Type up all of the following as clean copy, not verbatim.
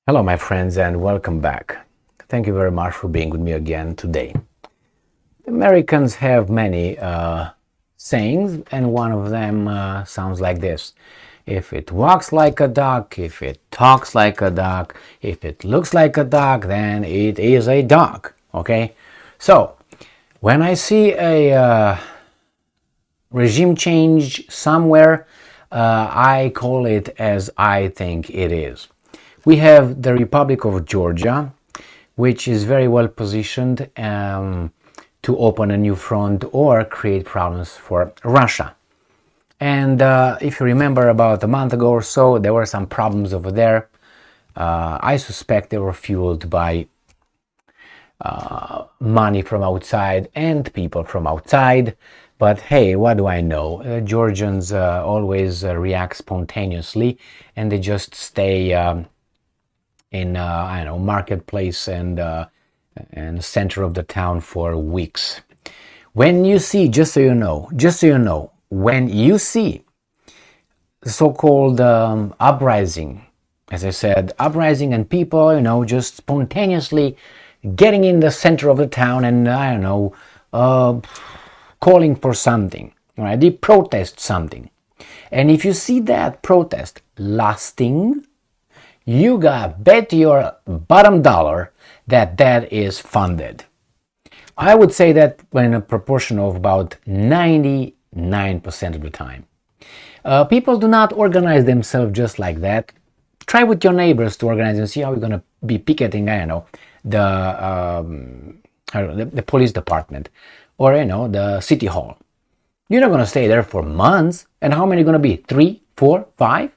Hello, my friends, and welcome back. Thank you very much for being with me again today. Americans have many sayings, and one of them sounds like this. If it walks like a duck, if it talks like a duck, if it looks like a duck, then it is a dog. Okay? So, when I see a regime change somewhere, I call it as I think it is. We have the Republic of Georgia, which is very well positioned to open a new front or create problems for Russia. And if you remember, about a month ago or so, there were some problems over there. I suspect they were fueled by money from outside and people from outside. But hey, what do I know? Georgians always react spontaneously, and they just stay in I don't know, marketplace and center of the town for weeks. When you see, just so you know, when you see the so-called uprising, as I said, uprising and people, just spontaneously getting in the center of the town and I don't know, calling for something, right? They protest something, and if you see that protest lasting, you gotta bet your bottom dollar that that is funded. I would say that in a proportion of about 99% of the time. People do not organize themselves just like that. Try with your neighbors to organize and see how you're gonna be picketing, I don't know, the police department or the city hall. You're not gonna stay there for months. And how many are gonna be? 3, 4, 5?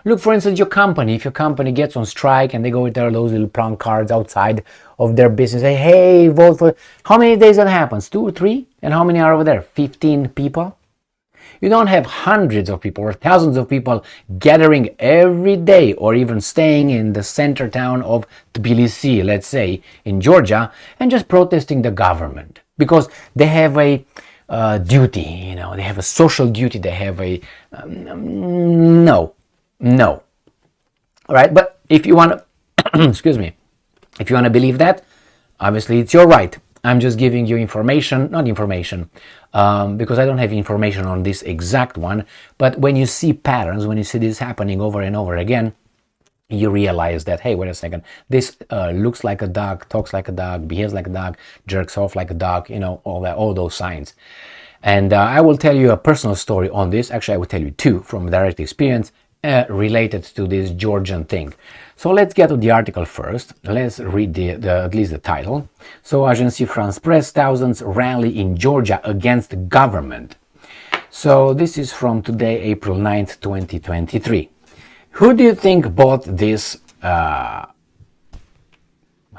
Look, for instance, your company. If your company gets on strike and they go with their those little prank cards outside of their business, say, hey, vote for... How many days that happens? 2 or 3? And how many are over there? 15 people? You don't have hundreds of people or thousands of people gathering every day or even staying in the center town of Tbilisi, let's say, in Georgia, and just protesting the government. Because they have a duty, they have a social duty, they have a... No. All right, but if you want to, excuse me, if you want to believe that, obviously it's your right. I'm just giving you information, not information, because I don't have information on this exact one. But when you see patterns, when you see this happening over and over again, you realize that, hey, wait a second, this looks like a dog, talks like a dog, behaves like a dog, jerks off like a dog, all those signs. And I will tell you a personal story on this. Actually, I will tell you two from direct experience related to this Georgian thing. So let's get to the article first. Let's read at least the title. So, Agence France Presse, thousands rally in Georgia against the government. So this is from today, April 9th, 2023. Who do you think bought this, how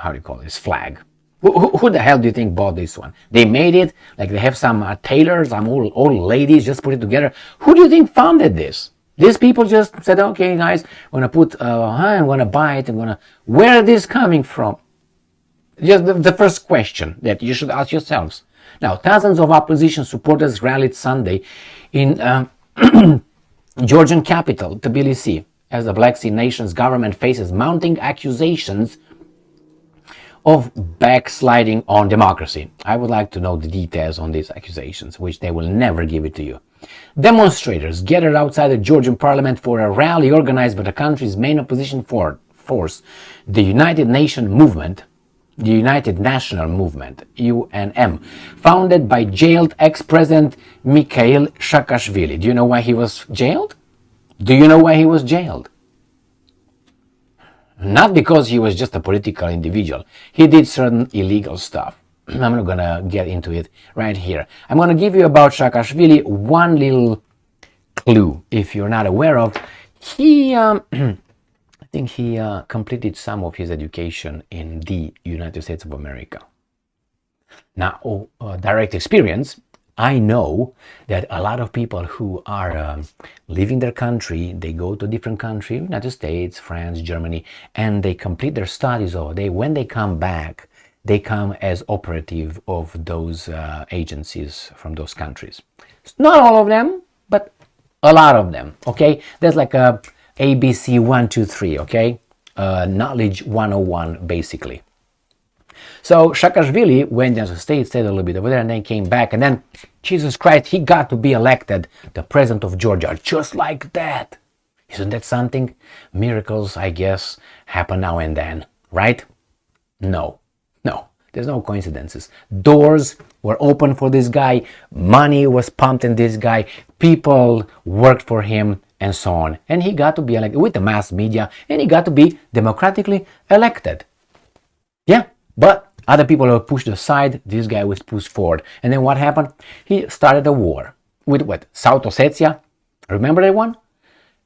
do you call this, flag? Who the hell do you think bought this one? They made it, like they have some tailors, some old ladies just put it together. Who do you think funded this? These people just said, okay, guys, I'm going to buy it. Where is this coming from? Just the first question that you should ask yourselves. Now, thousands of opposition supporters rallied Sunday in Georgian capital, Tbilisi, as the Black Sea nation's government faces mounting accusations of backsliding on democracy. I would like to know the details on these accusations, which they will never give it to you. Demonstrators gathered outside the Georgian parliament for a rally organized by the country's main opposition force, the United National Movement, UNM, founded by jailed ex-president Mikhail Saakashvili. Do you know why he was jailed? Not because he was just a political individual. He did certain illegal stuff. I'm not going to get into it right here. I'm going to give you about Saakashvili one little clue. If you're not aware of, he, I think he completed some of his education in the United States of America. Now, direct experience, I know that a lot of people who are leaving their country, they go to a different country, United States, France, Germany, and they complete their studies over there. When they come back, they come as operative of those agencies from those countries. Not all of them, but a lot of them, okay? There's like a ABC 1, 2, 3, okay? knowledge 101 basically. So Saakashvili went as a state, stayed a little bit over there, and then came back, and then, Jesus Christ, he got to be elected the president of Georgia, just like that. Isn't that something? Miracles, I guess, happen now and then, right? No, there's no coincidences. Doors were open for this guy, money was pumped in this guy, people worked for him, and so on. And he got to be elected with the mass media, and he got to be democratically elected. Yeah, but other people were pushed aside, this guy was pushed forward. And then what happened? He started a war with what? South Ossetia? Remember that one?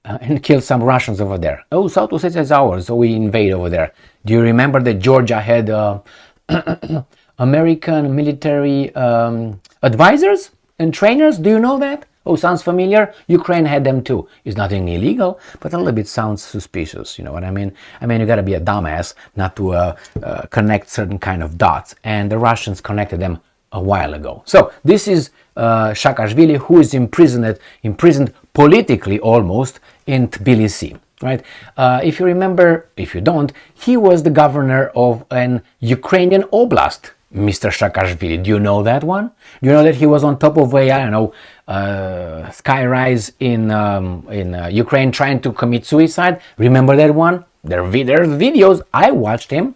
And killed some Russians over there. Oh, South Ossetia is ours, so we invade over there. Do you remember that Georgia had American military advisors and trainers? Do you know that? Oh, sounds familiar? Ukraine had them too. It's nothing illegal, but a little bit sounds suspicious, you know what I mean? I mean, you gotta be a dumbass not to connect certain kind of dots, and the Russians connected them a while ago. So, this is Saakashvili, who is imprisoned politically almost in Tbilisi, right? If you remember, if you don't, he was the governor of an Ukrainian oblast, Mr. Saakashvili. Do you know that one? Do you know that he was on top of a, I don't know, skyrise in Ukraine trying to commit suicide? Remember that one? There's videos. I watched him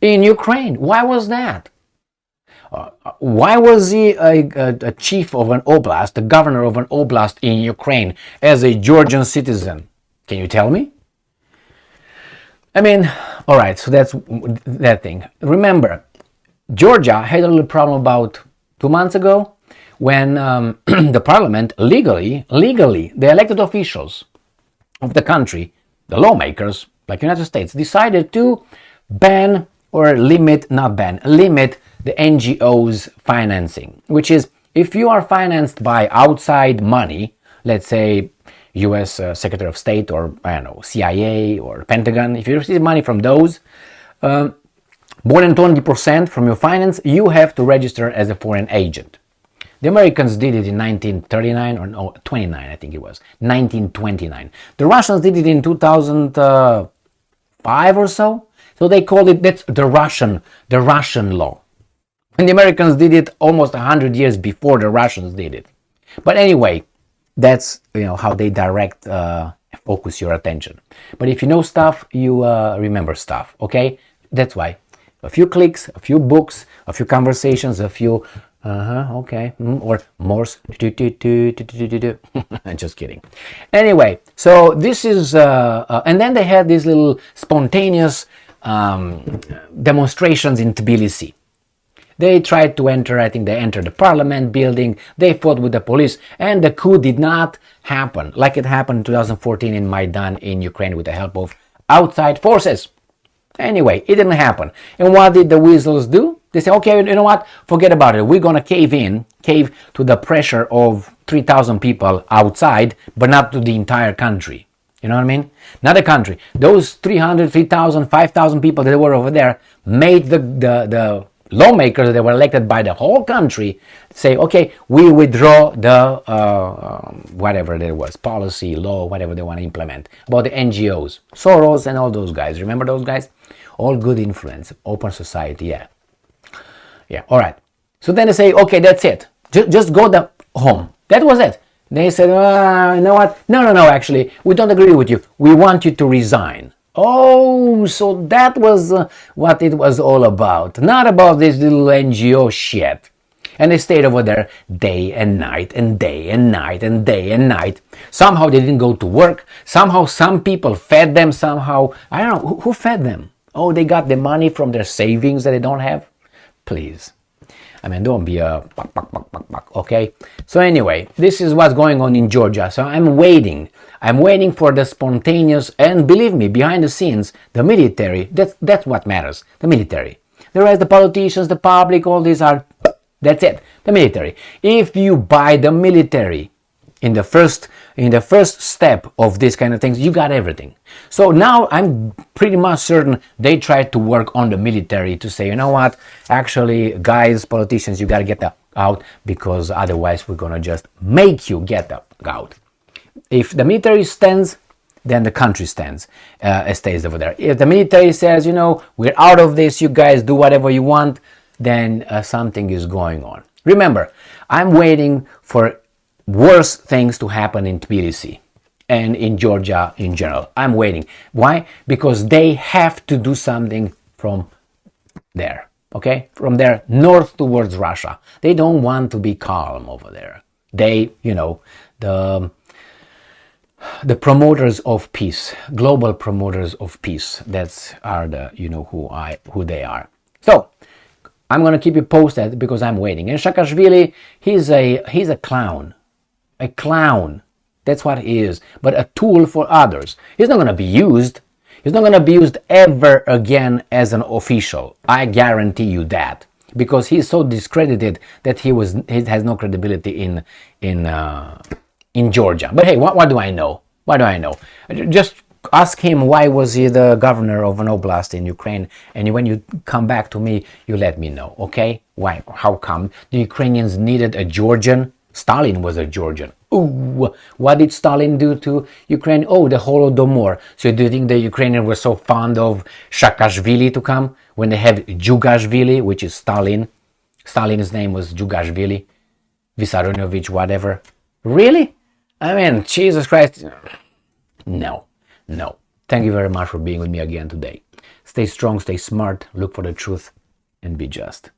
in Ukraine. Why was that? Why was he a chief of an oblast, a governor of an oblast in Ukraine as a Georgian citizen? Can you tell me? I mean, all right, so that's that thing. Remember, Georgia had a little problem about 2 months ago when the parliament legally, the elected officials of the country, the lawmakers, like United States, decided to ban or limit the NGOs financing, which is if you are financed by outside money, let's say US Secretary of State or, I don't know, CIA or Pentagon, if you receive money from those, more than 20% from your finance, you have to register as a foreign agent. The Americans did it in 1939 or no, 29, I think it was, 1929. The Russians did it in 2005 or so. So they called it, that's the Russian law. And the Americans did it almost 100 years before the Russians did it. But anyway, that's, you know, how they direct, focus your attention. But if you know stuff, you remember stuff, okay? That's why. A few clicks, a few books, a few conversations, a few, okay, or Morse, just kidding. Anyway, so this is, and then they had these little spontaneous demonstrations in Tbilisi. They tried to enter, I think they entered the parliament building, they fought with the police, and the coup did not happen, like it happened in 2014 in Maidan in Ukraine with the help of outside forces. Anyway, it didn't happen. And what did the weasels do? They say, okay, you know what, forget about it, we're gonna cave to the pressure of 3,000 people outside, but not to the entire country. You know what I mean? Not the country. Those 300, 3,000, 5,000 people that were over there made the lawmakers that were elected by the whole country say, okay, we withdraw the whatever there was, policy, law, whatever they want to implement about the NGOs, Soros and all those guys. Remember those guys? All good influence, open society, yeah. All right. So then they say, okay, that's it. Just go home. That was it. They said, you know what? No, actually, we don't agree with you. We want you to resign. Oh, so that was what it was all about. Not about this little NGO shit. And they stayed over there day and night and day and night and day and night. Somehow they didn't go to work. Somehow some people fed them. Somehow, I don't know, who fed them? Oh, they got the money from their savings that they don't have? Please. I mean, don't be a okay? So anyway, this is what's going on in Georgia. So I'm waiting for the spontaneous, and believe me, behind the scenes, the military, that's what matters, the military. The rest, the politicians, the public, all these are, that's it, the military. If you buy the military in the first step of this kind of things, you got everything. So now I'm pretty much certain they tried to work on the military to say, you know what, actually, guys, politicians, you got to get out, because otherwise we're going to just make you get out. If the military stands, then the country stays over there. If the military says, you know, we're out of this, you guys do whatever you want, then something is going on. Remember, I'm waiting for worse things to happen in Tbilisi and in Georgia in general. I'm waiting. Why? Because they have to do something from there, okay? From there north towards Russia. They don't want to be calm over there. They, you know, the promoters of peace, global promoters of peace, that's are the, you know, who they are. So I'm gonna keep you posted because I'm waiting. And Saakashvili, he's a clown. A clown. That's what he is. But a tool for others. He's not going to be used. He's not going to be used ever again as an official. I guarantee you that. Because he's so discredited that he has no credibility in Georgia. But hey, what do I know? What do I know? Just ask him why was he the governor of an oblast in Ukraine. And when you come back to me, you let me know. Okay? Why? How come? The Ukrainians needed a Georgian? Stalin was a Georgian. Ooh, what did Stalin do to Ukraine? Oh, the Holodomor. So do you think the Ukrainians were so fond of Saakashvili to come when they have Djugashvili, which is Stalin? Stalin's name was Djugashvili, Vissarionovich, whatever. Really? I mean, Jesus Christ. No. Thank you very much for being with me again today. Stay strong, stay smart, look for the truth, and be just.